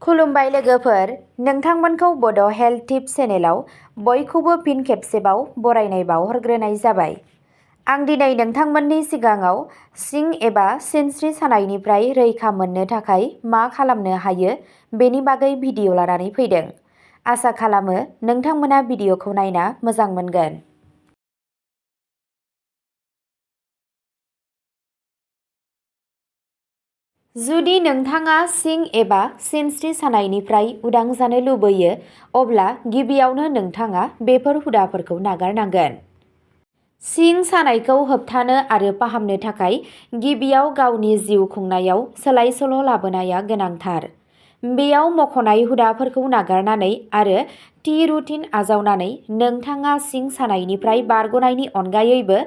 खुलुमबाय लोगोफोर, नोंथांमोनखौ बड' हेल्थ टिप्स चेनेलाव बयखौबो फिन खेबसेबाव बरायनाय बावहरग्रोनाय जाबाय। आं दिनै नोंथांमोननि सिगाङाव सिं एबा सिनस्रि सानायनिफ्राय रैखा मोननो थाखाय मा खालामनो हायो बेनि बागै भिडिअ लानानै फैदों। आसा खालामो नोंथांमोना भिडिअखौ नायना मोजां मोनगोन। जुदि नोंथाङा सिं एबा सिनस्रि सानायनिफ्राय उदां जानो लुबैयो, अब्ला गिबियावनो नोंथाङा बेफोर हुदाफोरखौ नागारनांगोन। सिं सानायखौ होबथानो आरो फाहामनो थाखाय गिबियाव गावनि जिउ खुंनायाव सोलाय-सोल' लाबोनाया गोनांथार। बेयाव मख'नाय हुदाफोरखौ नागारनानै आरो थि रुटिन आजावनानै नोंथाङा सिं सानायनिफ्राय बारग'नायनि अनगायैबो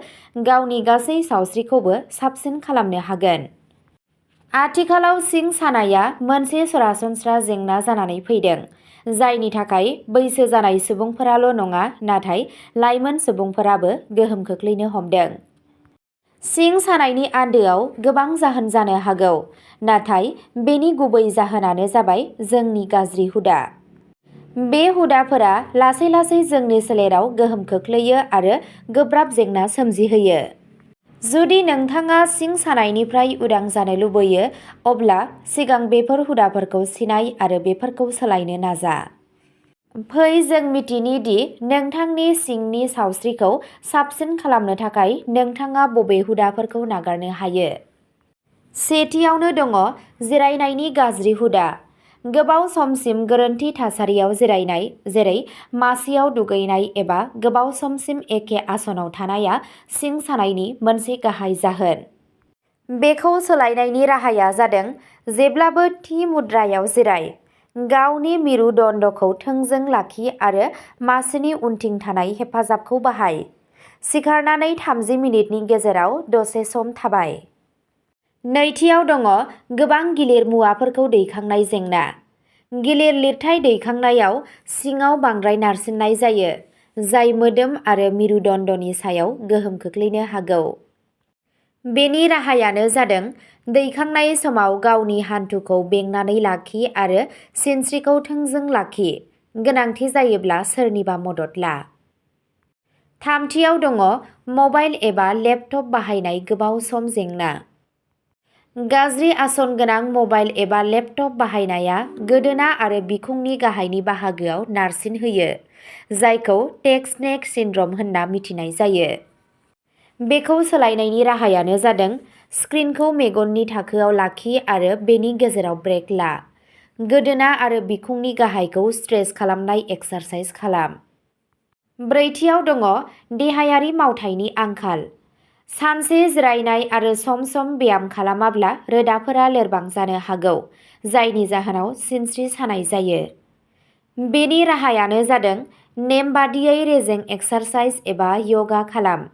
गावनि गासै सावस्रिखौबो साबसिन खालामनो हागोन। आथिखालाव सिं सानाया मोनसे सरासनस्रा जेंना जानानै फैदों, जायनि थाखाय बैसो जानाय सुबुंफोराल' नङा, नाथाय लाइमोन सुबुंफोराबो गोहोम खोख्लैनो हमदों। सिं सानायनि आन्दोआव गोबां जाहोन जानो हागौ, नाथाय बेनि गुबै जाहोनानो जाबाय जोंनि गाज्रि हुदा। बे हुदाफोरा लासै-लासै जोंनि सोलेराव गोहोम खोख्लैयो आरो गोब्राब जेंना सोमजिहोयो। जुदि नोंथाङा सिं सानायनिफ्राय उदां जानो लुबैयो, अब्ला सिगां बेफोर हुदाफोरखौ सिनाय आरो बेफोरखौ सोलायनो नाजा। फै जों मिथिनि दि नोंथांनि सिंनि सावस्रिखौ साबसिन खालामनो थाखाय नोंथाङा बबे हुदाफोरखौ नागारनो हायो। सेथियावनो दङ जिरायनायनि गाज्रि हुदा। गोबाव समसिम गोरोन्थि थासारियाव जिरायनाय, जेरै मासिआव दुगैनाय एबा गोबाव समसिम एखे आसनाव थानाया सिं सानायनि मोनसे गाहाय जाहोन। बेखौ सोलायनायनि राहाया जादों जेब्लाबो थि मुद्रायाव जिराय। गावनि मेरुदन्दखौ थोंजों लाखि आरो मासिनि उनथिं थानाय हेफाजाबखौ बाहाय। सिखारनानै 30 मिनिटनि गेजेराव दसे सम थाबाय। नैथियाव दङ गोबां गिलिर मुवाफोरखौ दैखांनाय जेंना। गिलिर लिरथाय दैखांनायाव सिङाव बांद्राय नारसिननाय जायो, जाय मोदोम आरो मेरुदन्दनि सायाव गोहोम खोख्लैनो हागौ। बेनि राहायानो जादों दैखांनाय समाव गावनि हान्थुखौ बेंनानै लाखि आरो सिनस्रिखौ थोंजों लाखि। गोनांथि जायोब्ला सोरनिबा मदद ला। थामथियाव दङ मबाइल एबा लेपटप बाहायनाय गोबाव सम जेंना। गाज्रि आसन गोनां मबाइल एबा लेपटप बाहायनाया गोदोना आरो बिखुंनि गाहायनि बाहागोआव नारसिन होयो, जायखौ टेक्स्ट नेक सिन्ड्रम होनना मिथिनाय जायो। बेखौ सोलायनायनि राहायानो जादों स्क्रिनखौ मेगननि थाखोआव लाखि आरो बेनि गेजेराव ब्रेक ला। गोदोना आरो बिखुंनि गाहायखौ स्ट्रेच खालामनाय एक्सारसाइज खालाम। ब्रैथियाव दङ देहायारि मावथायनि आंखाल। सानसे जिरायनाय आरो सम-सम ब्याम खालामाब्ला रोदाफोरा लोरबां जानो हागौ, जायनि जाहोनाव सिनस्रि सानाय जायो। बेनि राहायानो जादों नेमबादियै रेजें एक्सारसाइज एबा यगा खालाम।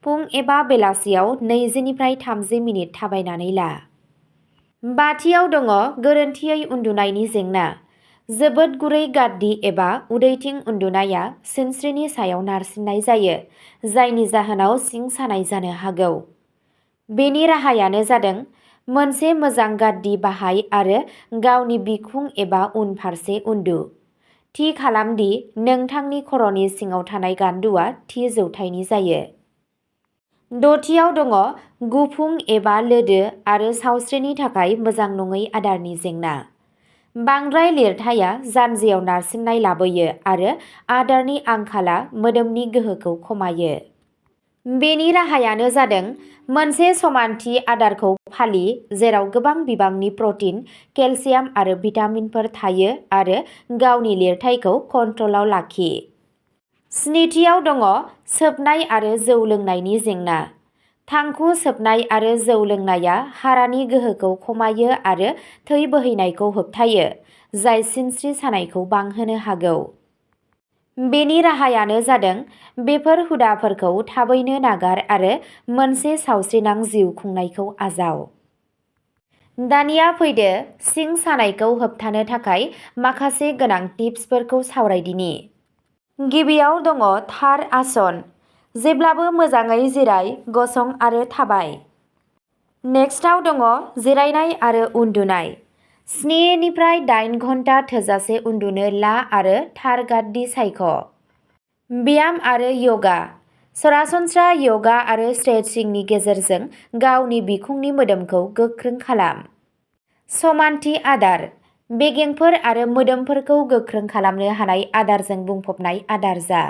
फुं एबा बेलासियाव 20 निफ्राय 30 मिनिट थाबायनानै ला। बाथियाव दङ गोरोन्थियै उन्दुनायनि जेंना। जोबोद गुरै गाद्दि एबा उदैथिं उन्दुनाया सिनस्रिनि सायाव नारसिननाय जायो, जायनि जाहोनाव सिं सानाय जानो हागौ। बेनि राहायानो जादों मोनसे मोजां गाद्दि बाहाय आरो गावनि बिखुं एबा उनफारसे उन्दु। थि खालाम दि नोंथांनि खर'नि सिङाव थानाय गान्दुआ थि जौथायनि जायो। दथियाव दङ गुफुं एबा लोदो आरो सावस्रिनि थाखाय मोजां नङै आदारनि जेंना। बांद्राय लिरथाया जानजियाव नारसिननाय लाबोयो आरो आदारनि आंखाला मोदोमनि गोहोखौ खमायो। बेनि राहायानो जादों मोनसे समानथि आदारखौ फालि जेराव गोबां बिबांनि प्रटिन, केलसियाम आरो भिटामिनफोर थायो आरो गावनि लिरथायखौ कन्ट्रलाव लाखि। स्निथियाव दङ सोबनाय आरो जौ लोंनायनि जेंना। थांखु सोबनाय आरो जौ लोंनाया हारानि गोहोखौ खमायो आरो थै बोहैनायखौ होबथायो, जाय सिनस्रि सानायखौ बांहोनो हागौ। बेनि राहायानो जादों बेफोर हुदाफोरखौ थाबैनो नागार आरो मोनसे सावस्रिनां जिउ खुंनायखौ आजाव। दानिया फैदो सिं सानायखौ होबथानो थाखाय माखासे गोनां टिप्सफोरखौ सावरायदिनि। गिबियाव दङ थार आसन। जेब्लाबो मोजाङै जिराय, गसं आरो थाबाय। नेक्स्टआव दङ जिरायनाय आरो उन्दुनाय। 7 निफ्राय 8 घन्टा थोजासे उन्दुनो ला आरो थार गाद्दि सायख'। ब्याम आरो यगा। सरासनस्रा यगा आरो स्ट्रेचिंनि गेजेरजों गावनि बिखुंनि मोदोमखौ गोख्रों खालाम। समानथि आदार। बेगेंफोर आरो मोदोमफोरखौ गोख्रों खालामनो हानाय आदारजों बुंफबनाय आदार जा।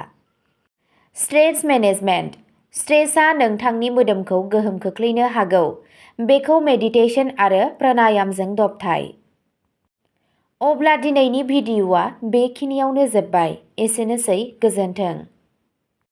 Stress management. स्ट्रेसआ नोंथांनि मोदोमखौ गोहोम खोख्लैनो हागौ। बेखौ मेडिटेसन आरो प्राणायामजों दबथाय। अब्ला दिनैनि भिडिअ'आ बेखिनियावनो जोबबाय। एसेनोसै, गोजोन्थों।